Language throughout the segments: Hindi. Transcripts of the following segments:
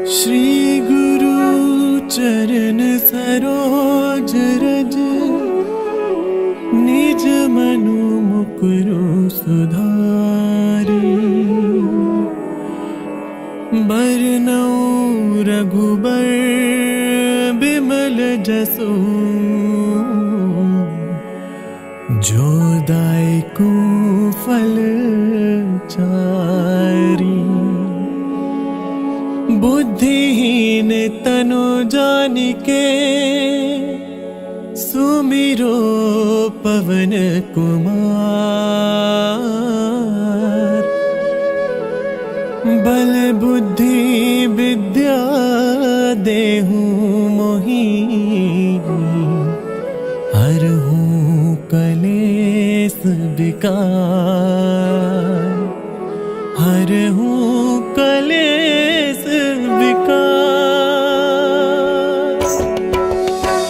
श्री गुरु चरण सरोज रज, निज मनु मुकुरु सुधारी। बरनउँ रघुबर बिमल जसु, जो दायकु फल चारी। बुद्धिहीन तनु जानिके, सुमिरो पवन कुमार। बल बुद्धि विद्या देहु मोहि, हरहु कलेस विकार। हरहु कलेस विकार।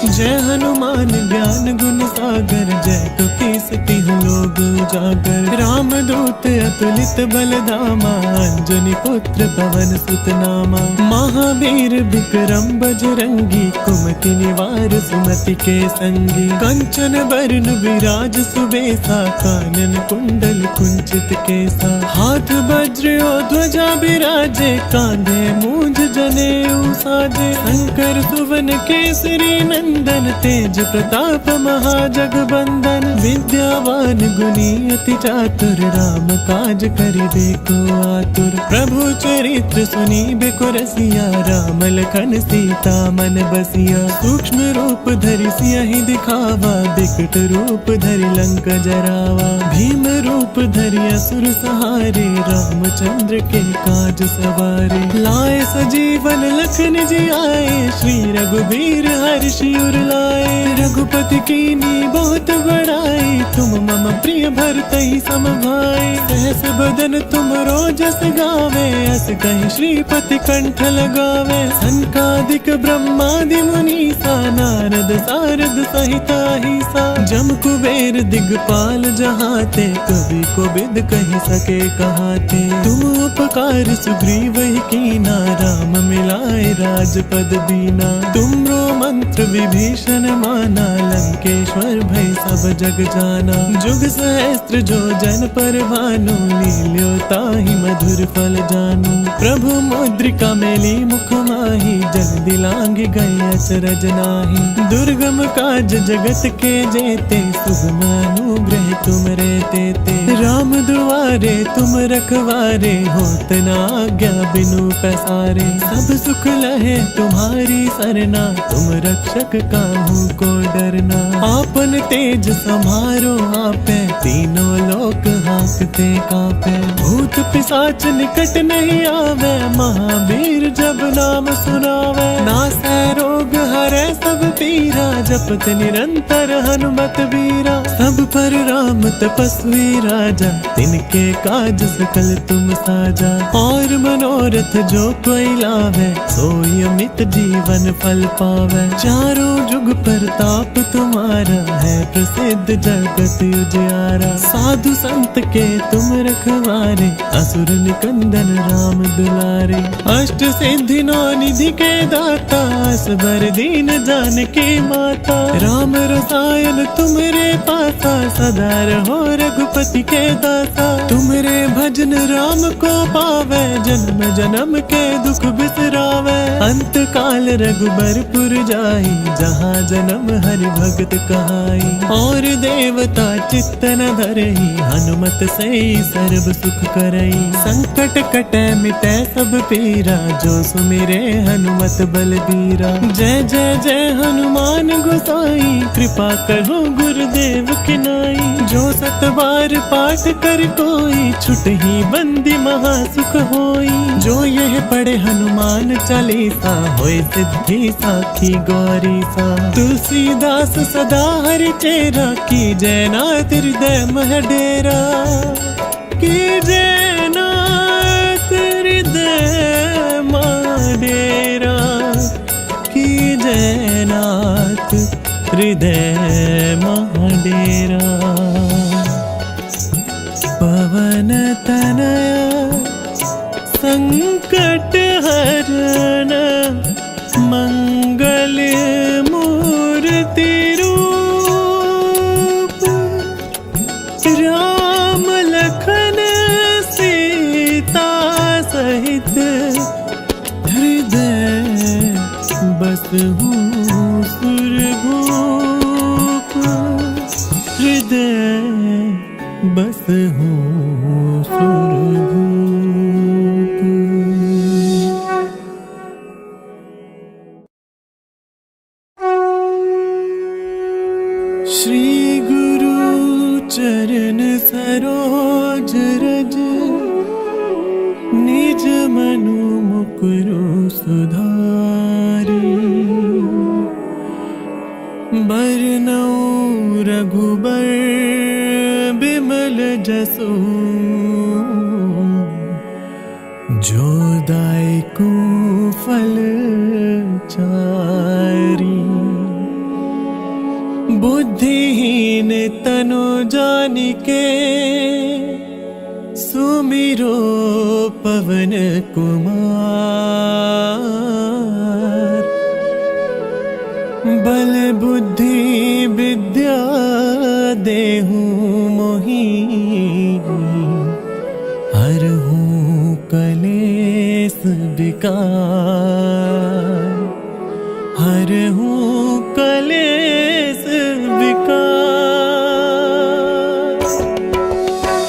जय हनुमान ज्ञान गुण सागर, जय कपीसति लोक उजागर। राम दूत अतुलित बल धामा, अंजनी पुत्र पवन सुत नामा। महावीर विक्रम बजरंगी, कुमति निवार सुमति के संगी। कंचन बरन विराज सुबेसा, कानन कुंडल कुंचित केसा। हाथ वज्र और ध्वजा बिराजे, कांधे मूंज जनेऊ साजे। शंकर सुवन केसरी नंदन, तेज प्रताप महाजगबंदन। विद्यावान गुणी अति चातुर, राम काज करिबे को आतुर। प्रभु चरित्र सुनिबे को रसिया, राम लखन सीता मन बसिया। सूक्ष्म रूप धरि सियहि दिखावा, बिकट रूप धरि लंक जरावा। भीम रूप धरि असुर सहारे, रामचंद्र के काज सवारे। लाए सजीवन लखन जियाए, श्री रघुबीर हर्षि उर लाए। रघुपति कीनी बहुत बड़ाई, तुम मम प्रिय भरतहि सम भाई। सहस बदन तुम रोजस गावे, अस कहि श्रीपति कंठ लगावे। सनकादिक ब्रह्मादि मुनीसा, नारद सारद सहित अहिसा। जम कुबेर दिगपाल जहाते, कवि कोविद कहि सके कहाते। तुम उपकार सुग्रीवहि कीना, राम मिलाए राजपद दीना। तुमरो मंत्र विभीषण माना, लंकेश्वर भय सब जग जाना। जुग सहस्त्र जो जन पर भानु, लील्यो ताहि मधुर फल जानु। प्रभु मुद्रिका मेली मुख माहि, जन दिलांग गए अचरज नाहि। दुर्गम काज जगत के जेते, सुगम अनुग्रह तुम रे तेते। राम दुआरे तुम रखवारे, होत न आज्ञा बिनु पैसारे। सब सुख लहे तुम्हारी सरना, तुम रक्षक काहू को डरना। आपन तेज समारो आपे, तीनों लोक हांकते कांपे। भूत पिशाच निकट नहीं आवे, महावीर जब नाम सुनावे। नासै रोग हरै सब पीरा, जपत निरंतर हनुमत वीरा। सब पर राम तपस्वी राजा, तिनके काज सकल तुम साजा। और मनोरथ जो कोई लावे, सोई अमित जीवन फल पावे। चारों जुग प्रताप तुम्हारा, है प्रसिद्ध जगत उजियारा। साधु संत के तुम रखवारे, असुर निकंदन राम दुलारे। अष्ट सिद्धि नौ निधि के दाता, असबर दीन जानकी माता। राम रसायन तुमरे पासा, सदा रहो रघुपति के दासा। तुमरे भजन राम को पावे, जन्म जन्म के दुख बिसरावे। अंत काल रघुबरपुर जाई, जहाँ जन्म हरि भगत कहाई। और देवता चित्त न धरई, हनुमत से सर्व सुख करई। संकट कटै मिटै सब पीरा, जो सुमिरे हनुमत बलबीरा। जय जय जय हनुमान गोसाई, कृपा करो गुरुदेव की नाई। जो सत बार पाठ कर कोई, छुटहि बंदी महा सुख होई। जो यह पढ़े हनुमान चालीसा, होय सिद्धि साखी गौरी सा। तुलसीदास सदा हरि चेरा, की जय नाथ हृदय मह डेरा। की जय नाथ हृदय मह डेरा। की जय नाथ हृदय मह डेरा। पवन तनया संकट हरण मंगल मूर्ति रूप, राम लखन सीता सहित हृदय बसहु सुरभूप, हृदय बसहु सुरभूप। श्री गुरु चरण सरोज रज, निज मनु मुकुरु सुधारी, बरनउँ रघुबर बिमल जसु, जो दायकु फल चारी। बुद्धिहीन तनु जानिके, सुमिरो पवन कुमार। बल बुद्धि विद्या देहु मोहि, हरहु कलेस विकार, हरहु कलेस विकार।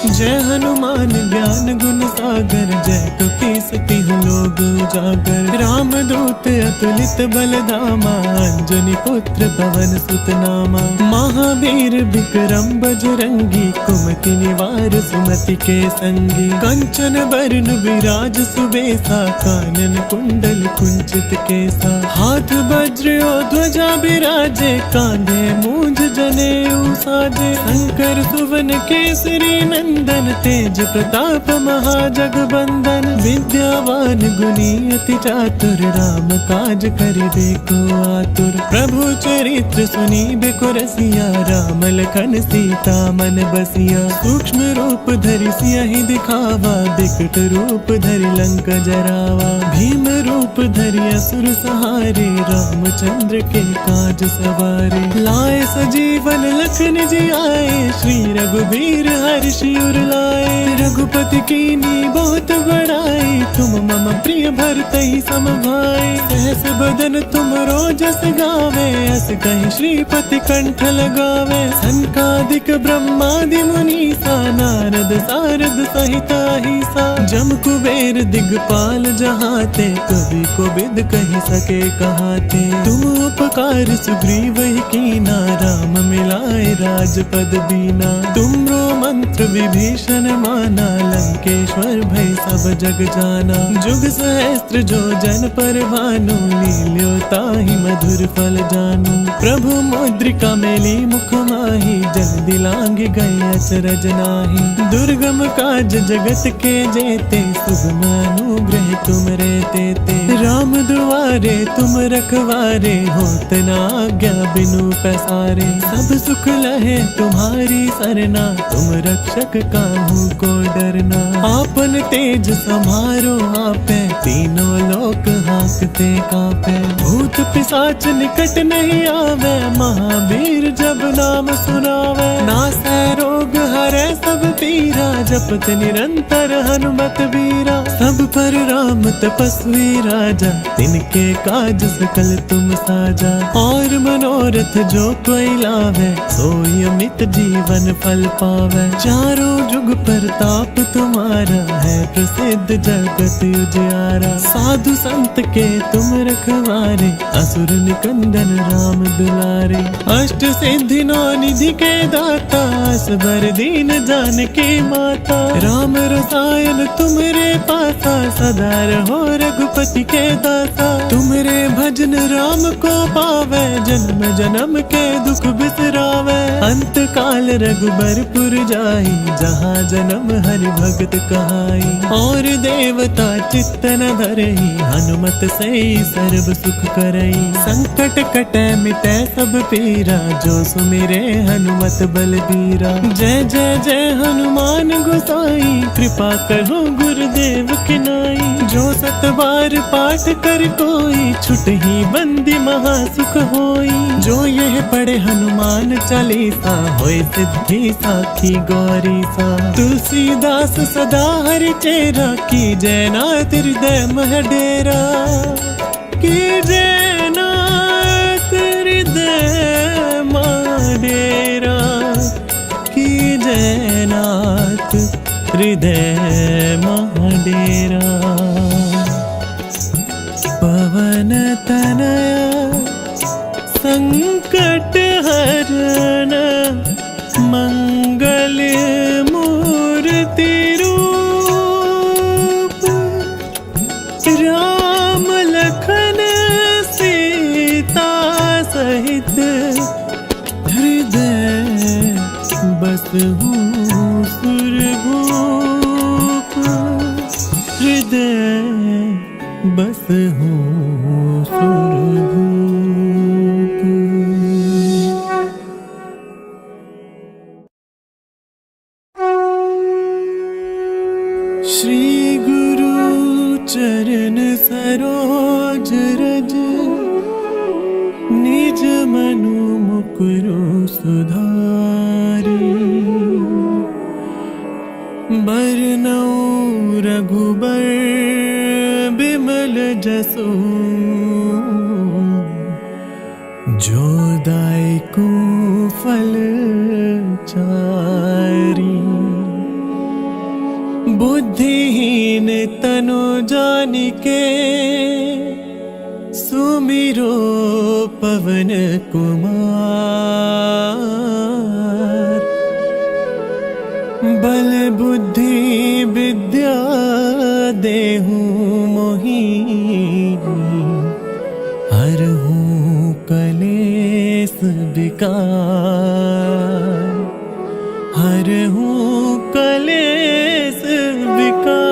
जय हनुमान ज्ञान गुण सागर, जय कपीस तिहु लोक उजागर। राम दूत अतुलित बल धामा, अंजनी पुत्र पवन सुत नामा। महावीर विक्रम बजरंगी, कुमति निवार सुमति के संगी। कंचन बरन विराज सुबेसा, कानन कुंडल कुंचित केसा। हाथ वज्र और ध्वजा बिराजे, कांधे मूंज जनेऊ साजे। शंकर सुवन केसरी नंदन, तेज प्रताप महाजगबंदन। विद्यावान गुणी अति चातुर, राम काज करिबे को आतुर। प्रभु चरित्र सुनिबे को रसिया, राम लखन सीता मन बसिया। सूक्ष्म रूप धरि सियहि दिखावा, बिकट रूप धरि लंक जरावा। भीम रूप धरि असुर सहारे, रामचंद्र के काज सवारे। लाए सजीवन लखन जियाए, श्री रघुबीर हर्षि उर लाए। रघुपति कीन्ही बहुत बड़ाई, तुम मम प्रिय भरतहि सम भाई। सहस बदन तुम रोजस गावे, अस कहि श्रीपति कंठ लगावे। सनकादिक ब्रह्मादि मुनीसा, नारद सारद सहित अहिसा। जम कुबेर दिगपाल जहाते, कवि कोविद कहि सके कहाते। तुम उपकार सुग्रीवहि कीना, राम मिलाए राजपद दीना। तुमरो मंत्र विभीषण माना, लंकेश्वर भय सब जग जाना। जुग सहस्त्र जो जन पर भानु, लील्यो ताहि मधुर फल जानू। प्रभु मुद्रिका मेली मुख माहि, जल दिलांग गए अचरज नाहि। दुर्गम काज जगत के जेते, सुगम अनुग्रह तुम रे तेते। राम दुआरे तुम रखवारे, होत न आज्ञा बिनु पैसारे। सब सुख लहे तुम्हारी सरना, तुम रक्षक काहू को डरना। आपन तेज समारो आपे, तीनों लोक हाँकते कांपे। भूत पिशाच निकट नहीं आवे, महावीर जब नाम सुनावे। नासै रोग हरै सब पीरा, जपत निरंतर हनुमत वीरा। सब पर राम तपस्वी राजा, तिनके काज सकल तुम साजा। और मनोरथ जो कोई लावे, सोई अमित जीवन फल पावे। चारों जुग प्रताप तुम्हारा, है प्रसिद्ध जगत उजियारा। साधु संत के तुम रखवारे, असुर निकंदन राम दुलारे। अष्ट सिद्धि नौ निधि के दाता, असबर दीन जानकी माता। राम रसायन तुमरे पासा, सदा रहो रघुपति के दासा। तुमरे भजन राम को पावे, जन्म जन्म के दुख बिसरावे। अंत काल रघुबरपुर जाई, जहाँ जन्म हरि भगत कहाई। और देवता चित्त न धरई, हनुमत से सर्व सुख करई। संकट कटै मिटै सब पीरा, जो सुमिरे हनुमत बलबीरा। जय जय जय हनुमान गोसाई, कृपा करो गुरुदेव की नाई। जो 7 बार पाठ कर कोई छुट ही बंदी महासुख होई। जो यह पढ़े हनुमान चालीसा होए सिद्धि साखी गौरी सा। तुलसीदास सदा हरि चेरा की जयनाथ हृदय मह डेरा। की जयनाथ हृदय मह डेरा। की जयनाथ हृदय मह डेरा। पवन तनया संकट हरण मंगल मूर्ति रूप। राम लखन सीता सहित हृदय बसहु सुरभूप। हृदय बसहु सुरभूप। श्री गुरु चरण सरोज रज निज मनु मुकुरु सुधारी। बरनउँ रघुबर बिमल जसु जो दायकु फल चारी। बुद्धिहीन तनु जानिके सुमिरो पवन कुमार। बल बुद्धि विद्या देहु मोहि हरहु कलेस विकार। हरहु कलेस विकार।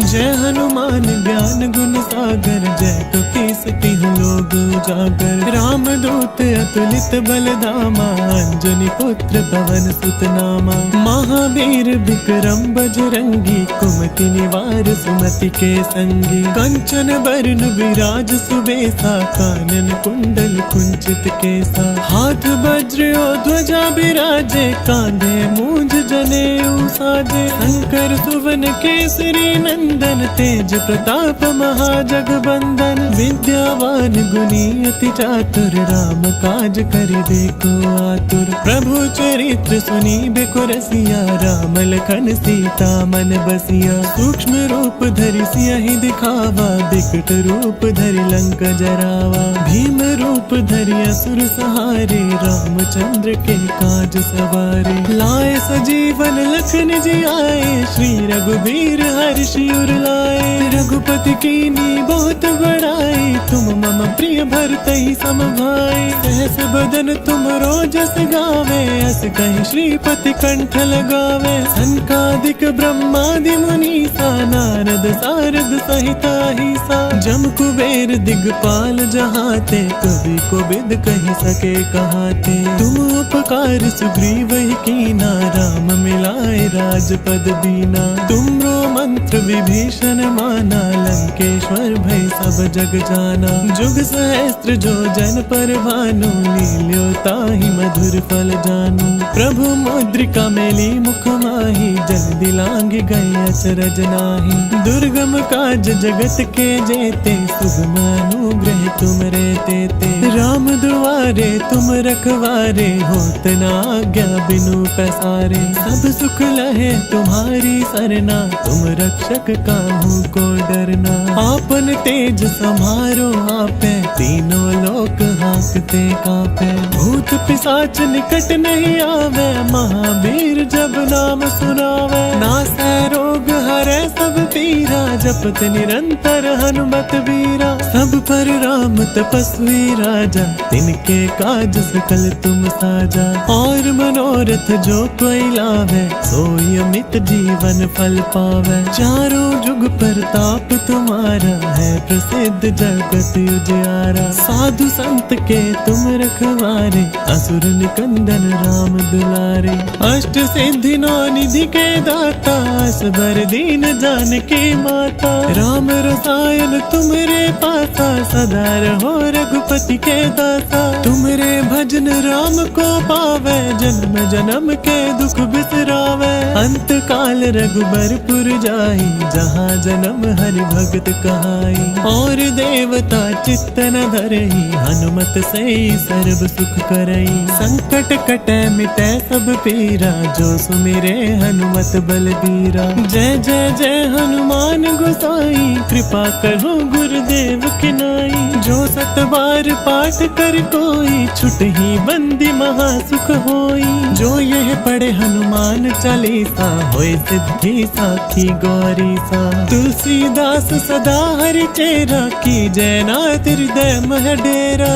जय हनुमान ज्ञान गुण सागर जय कपीस तिहु लोक उजागर। राम दूत अतुलित बल धामा अंजनी पुत्र पवन सुत नामा। महावीर विक्रम बजरंगी कुमति निवार सुमति के संगी। कंचन बरन विराज सुबेसा कानन कुंडल कुंचित केसा। हाथ वज्र और ध्वजा बिराजे कांधे मूंज जनेऊ साजे। शंकर सुवन केसरी नंदन तेज प्रताप महाजगबंदन। विद्यावान गुणी अति चातुर राम काज करिबे को आतुर। प्रभु चरित्र सुनिबे रसिया राम लखन सीता मन बसिया। सूक्ष्म रूप धरि सियहि दिखावा बिकट रूप धरि लंक जरावा। भीम रूप धरि असुर सहारे रामचंद्र के काज सवारे। लाए सजीवन लखन जियाए श्री रघुबीर हर्षि उर लाए। रघुपति कीनी बहुत बड़ाई तुम मम प्रिय भरतहि सम भाई। सहस बदन तुम रोजस गावे अस कहि श्रीपति कंठ लगावे। सनकादिक ब्रह्मादि मुनीसा नारद सारद सहिता हिसा। जम कुबेर दिगपाल जहाते कवि कोविद कहि सके कहाते। तुम उपकार सुग्रीव ही कीना राम मिलाए राजपद दीना। तुमरो मंत्र विभीषण माना लंकेश्वर भय सब जग जाना। जुग सहस्त्र जो जन पर भानु लील्यो ताहि मधुर फल जानू। प्रभु मुद्रिका मेली मुख माहि जल्दी लांग गए अचरज नाहि। दुर्गम काज जगत के जेते सुगम अनुग्रह तुम रे तेते। राम दुआरे तुम रखवारे होत न आज्ञा बिनु पैसारे। सब सुख लहे तुम्हारी सरना तुम रक्षक काहू को डरना। आपन तेज समारो आपे तीनों लोक हांकते कांपे। भूत पिशाच निकट नहीं आवे महावीर जब नाम सुनावे। नासै रोग हरै सब पीरा जपत निरंतर हनुमत वीरा। सब पर राम तपस्वी राजा, तिनके काज सकल तुम साजा। और मनोरथ जो कोई लावे, सोई अमित जीवन फल पावे। चारों जुग प्रताप तुम्हारा, है प्रसिद्ध जगत उजियारा। साधु संत के तुम रखवारे, असुर निकंदन राम दुलारे। अष्ट सिद्धि नौ निधि के दाता, असबर दीन जानकी माता। राम रसायन तुम्हारे पासा, सदा रहो रघुपति के दासा। तुम्हारे भजन राम को पावे, जन्म जन्म के दुख बिसरावे। अंत काल रघुबरपुर जाई, जहाँ जन्म हरि भगत कहाई। और देवता चित्त न धरई, हनुमत से सर्व सुख करई। संकट कटे मिटे सब पीरा, जो सुमिरे हनुमत बलबीरा। जय जय जय हनुमान गोसाई, कृपा करो गुरुदेव की नाई। जो सत बार पाठ कर कोई, छुटहि बंदी महासुख होई। जो यह पढ़े हनुमान चालीसा, होय सिद्धि साखी गौरी सा। तुलसीदास सदा हरि चेरा, की जय नाथ हृदय मह डेरा।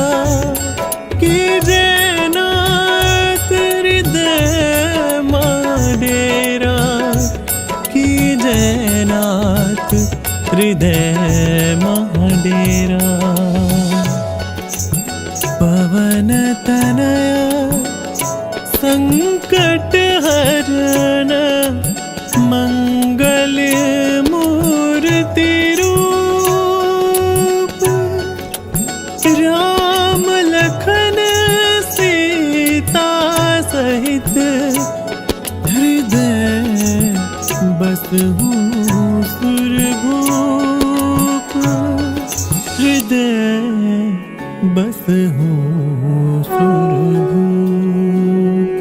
की जय नाथ हृदय मह डेरा। की जय नाथ हृदय मह डेरा। पवन तनया संकट हरण, मंगल मूर्ति रूप। राम लखन सीता सहित, हृदय बसहु सुरभूप। हृदय बसहु सुरभूप।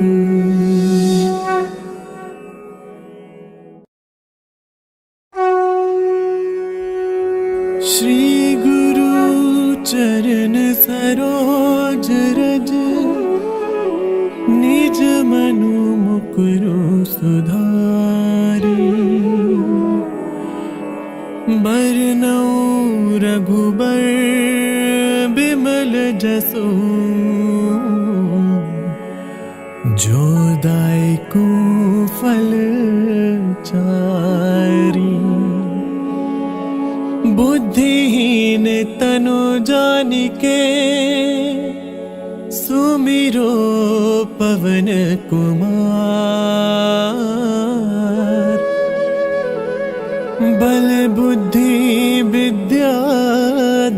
श्री गुरु चरण सरोज रज, निज मनु मुकुरु सुधारी। बरनउँ रघुबर बिमल जसु, जो दायकु फल चारी। बुद्धिहीन तनु जानिके, सुमिरो पवन कुमार। बल बुद्धि विद्या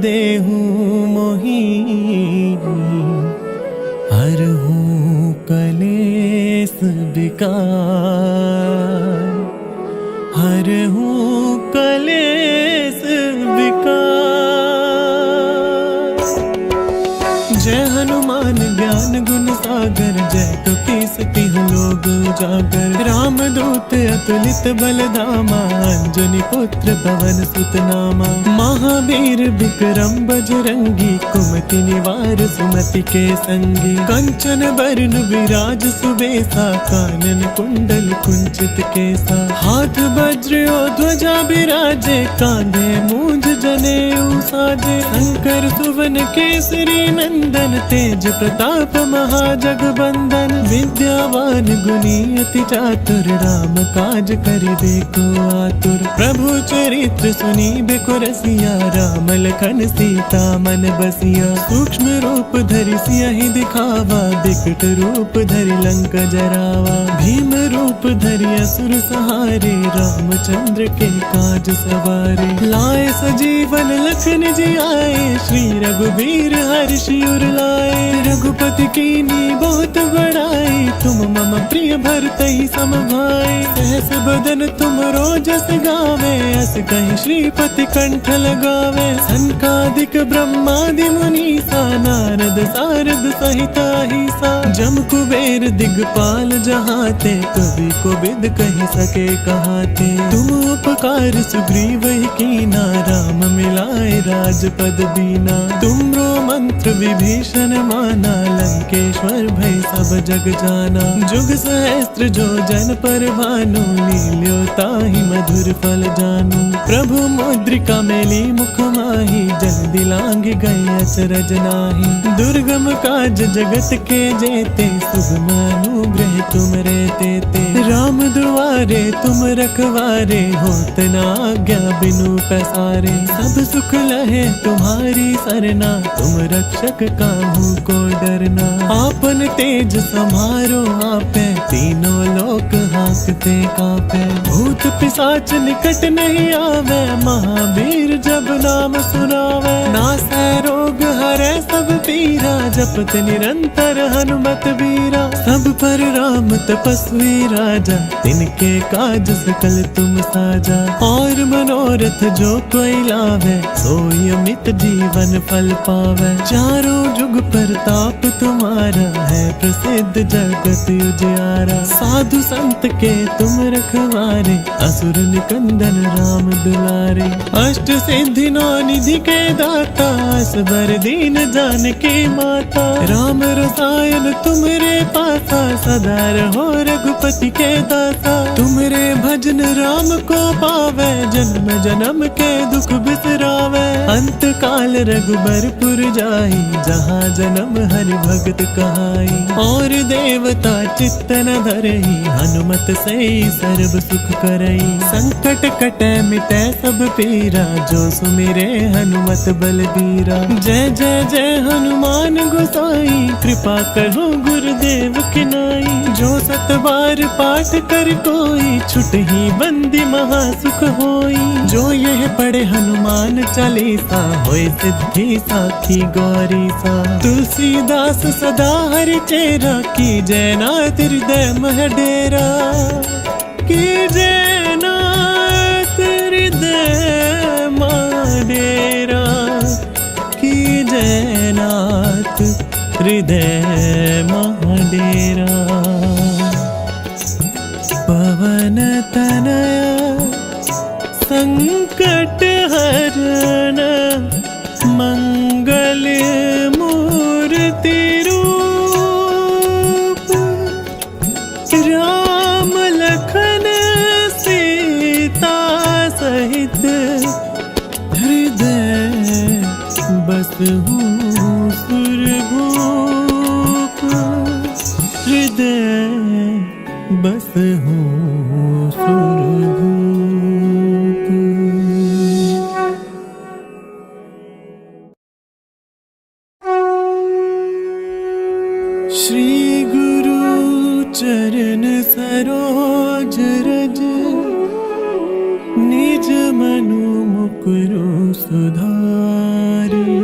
देहु मोहि, हरहु कलेस विकार। हरहु कलेस विकार। जय हनुमान ज्ञान गुण सागर, जय कपीस तिहुँ लोक उजागर। राम दूत अतुलित बल धामा, अंजनी पुत्र पवन सुत नामा। महावीर विक्रम बजरंगी, कुमति निवार सुमति के संगी। कंचन बरन विराज सुबेसा, कानन कुंडल कुंचित केसा। हाथ वज्र और ध्वजा बिराजे, कांधे मूंज जनेऊ साजे। शंकर सुवन केसरी नंदन, तेज प्रताप महाजगबंदन। विद्यावान गुणी अति चातुर, राम काज करिबे को आतुर। प्रभु चरित्र सुनिबे को रसिया, राम लखन सीता मन बसिया। सूक्ष्म रूप धरि सियहि दिखावा, बिकट रूप धरि लंक जरावा। भीम रूप धरि असुर सहारे, रामचंद्र के काज सवारे। लाए सजीवन लखन जियाए, श्री रघुबीर हर्षि उर लाए। रघुपति कीन्ही बहुत बड़ाई, तुम मम प्रिय भरतहि सम भाई। सहस बदन तुम रोजस गावे, अस कहि श्रीपति कंठ लगावे। सनकादिक ब्रह्मादि मुनीसा, नारद सारद सहित अहिसा। जम कुबेर दिगपाल जहाते, कवि कोविद कहि सके कहाते। तुम उपकार सुग्रीव ही कीना, राम मिलाए राजपद दीना। तुमरो मंत्र विभीषण माना, लंकेश्वर भय सब जग जाना। जाना। जुग सहस्त्र जो जन पर भानु, लील्यो ताहि मधुर फल जानू। प्रभु मुद्रिका मेली मुख माही, जल दिलांग गए अचरज नाही। दुर्गम काज जगत के जेते, सुगम अनुग्रह तुम रे तेते। राम दुआरे तुम रखवारे, होत न आज्ञा बिनु पैसारे। सब सुख लहे तुम्हारी सरना, तुम रक्षक काहू को डरना। आपन तेज समारो आपे, तीनों लोक हाँकते कापे। भूत पिशाच निकट नहीं आवे, महावीर जब नाम सुनावे। नासै रोग हरै सब पीरा, जपत निरंतर हनुमत बीरा। सब पर राम तपस्वी राजा, तिनके काज सकल तुम साजा। और मनोरथ जो कोई लावे, सोई अमित जीवन फल पावे। चारों जुग प्रताप तुम्हारा, है प्रसिद्ध जगत उजियारा। साधु संत के तुम रखवारे, असुर निकंदन राम दुलारे। अष्ट सिद्धि नौ निधि के दाता, असबर दीन जानकी माता। राम रसायन तुमरे पासा, सदा रहो रघुपति के दासा। तुमरे भजन राम को पावे, जन्म जन्म के दुख बिसरावे। अंत काल रघुबरपुर जाई, जहाँ जन्म हरि भगत कहाई। और देवता चित्त न धरई, हनुमत से सर्व सुख करई। संकट कटै मिटै सब पीरा, जो सुमिरे हनुमत बलबीरा। जय जय जय हनुमान गोसाई, कृपा करो गुरुदेव की नाई। जो सत बार पाठ कर कोई, छुटहि बंदी महा सुख होई। जो यह पढ़े हनुमान चालीसा, होय सिद्धि साखी गौरी सा। तुलसीदास सदा हरि चेरा, की जय नाथ हृदय मह डेरा। की जय नाथ हृदय मह डेरा। की जय नाथ हृदय मह डेरा। पवन तनया संकट हरण, मंगल मूर्ति रूप। राम लखन सीता सहित, हृदय बसहु सुरभूप। हृदय बसहु सुरभूप। श्री गुरु चरण सरोज रज, निज मनु मुकुरु सुधारी।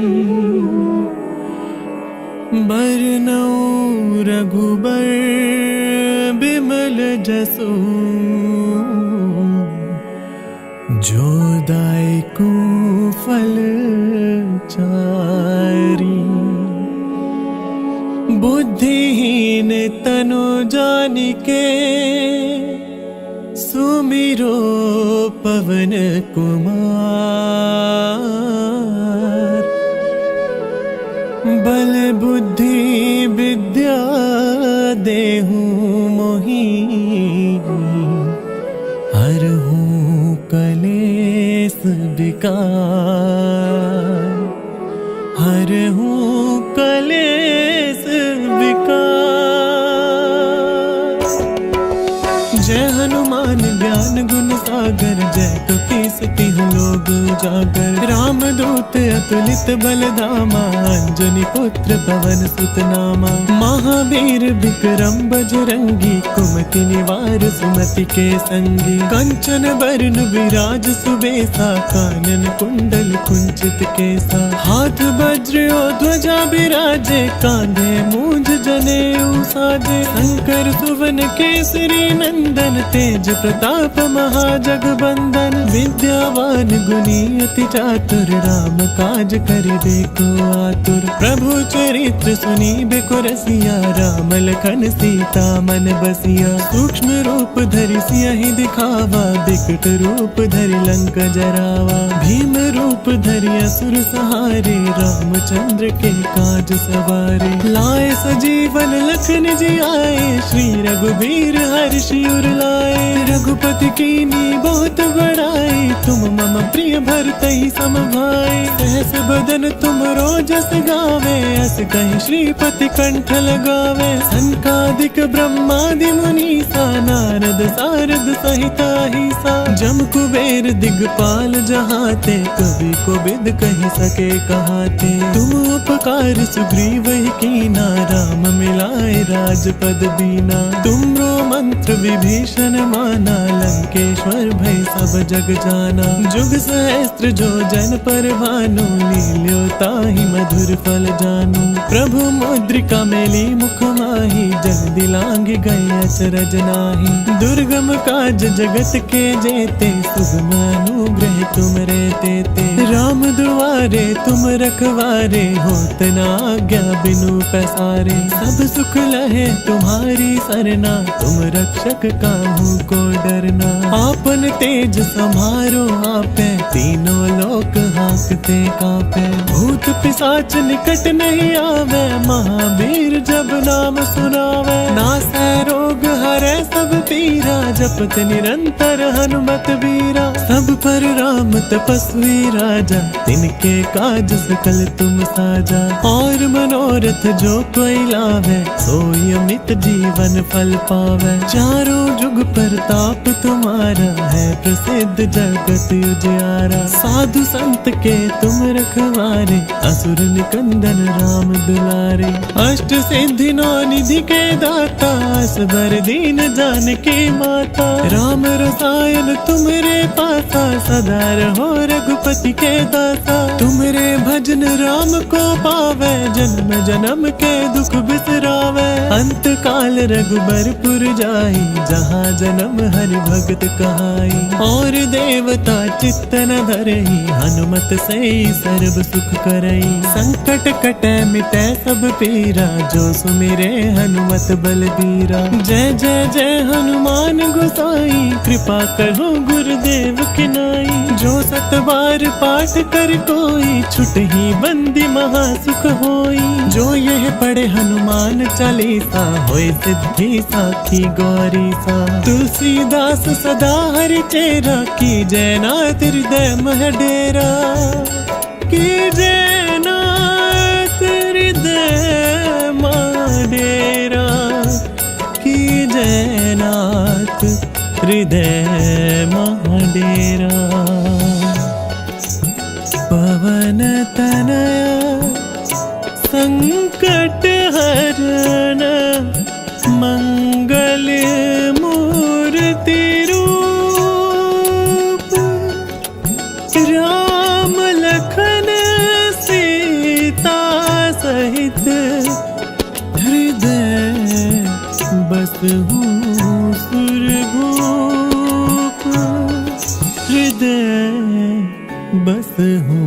बरनउँ रघुबर बिमल जसु, जो दायकु फल चारी। बुद्धिहीन तनु जानिके, सुमिरो पवन कुमार। बल बुद्धि विद्या देहु मोहि, हरहु कलेस विकार। हरहु कलेस विकार। जय हनुमान ज्ञान गुण सागर, जय कपीस तिहुँ लोक उजागर। राम दूत अतुलित बल धामा, अंजनी पुत्र पवन सुत नामा। महावीर विक्रम बजरंगी, कुमति निवार सुमति के संगी। कंचन बरन विराज सुबेसा, कानन कुंडल कुंचित केसा। हाथ वज्र और ध्वजा बिराजे, कांधे मूंज जनेऊ साजे। शंकर सुवन केसरी नंदन, तेज प्रताप महाजगबंदन। विद्यावान सुनी अति चातुर, राम काज करिबे को आतुर। प्रभु चरित्र सुनी बेको रसिया, राम लखन सीता मन बसिया। सूक्ष्म रूप धरि सियहि दिखावा, बिकट रूप धरि लंक जरावा। भीम रूप धरि असुर सहारे, रामचंद्र के काज सवारे। लाए सजीवन लखन जी आए, श्री रघुबीर हर्षि उर लाए। रघुपति कीनी बहुत बड़ाई, तुम मम प्रिय भरतहि सम भाई। सहस बदन तुम रोजस गावे, अस कहि श्रीपति कंठ लगावे। सनकादिक ब्रह्मादि मुनीसा, नारद सारद सहिता हिसा। जम कुबेर दिगपाल जहाते, कवि कोविद कहि सके कहाते। तुम उपकार सुग्रीव ही कीना, राम मिलाए राजपद दीना। तुमरो मंत्र विभीषण माना, लंकेश्वर भय सब जग जाना। जुग सहस्त्र जो जन पर भानु, लील्यो ताहि मधुर फल जानू। प्रभु मुद्रिका मेली मुख माहि, जग दिलांग गए अचरज नाहि। दुर्गम काज जगत के जेते, सुगम अनुग्रह तुम रे तेते। राम दुआरे तुम रखवारे, होत न आज्ञा बिनु पैसारे। सब सुख लहे तुम्हारी सरना, तुम रक्षक काहू को डरना। आपन तेज समारो आपे, तीनों लोक हांकते कांपे। भूत पिशाच निकट नहीं आवे, महावीर जब नाम सुनावे। नासै रोग हरै सब पीरा, जपत निरंतर हनुमत वीरा। सब पर राम तपस्वी राजा, तिनके काज सकल तुम साजा। और मनोरथ जो कोई लावे, सोई अमित जीवन फल पावे। चारों जुग परताप तुम्हारा, है प्रसिद्ध जगत उजियारा। साधु संत के तुम रखवारे, असुर निकंदन राम दुलारे। अष्ट सिद्धि नौ निधि के दाता, असबर दीन जानकी माता। राम रसायन तुमरे पासा, सदा रहो रघुपति के दासा। तुमरे भजन राम को पावे, जन्म जन्म के दुख बिसरावे। अंत काल रघुबरपुर जाई, जहाँ जन्म हरि भगत कहाई। और देवता चित्त न धरई, हनुमत से सर्व सुख करई। संकट कटे मिटे सब पीरा, जो सुमिरे हनुमत बलबीरा। जय जय जय हनुमान गोसाई, कृपा करो गुरुदेव की नाई। जो सत बार पाठ कर कोई, छुटहि बंदी महा सुख होई। जो यह पढ़े हनुमान चालीसा, होय सिद्धि साखी गौरी सा। तुलसीदास सदा हरि चेरा, की जय नाथ हृदय मह डेरा। की जय नाथ हृदय मह डेरा। की जय नाथ हृदय मह डेरा। पवन तनया संकट हरण, मंगल मूर्ति रूप। राम लखन सीता सहित, हृदय बसहु सुरभूप। हृदय बसहु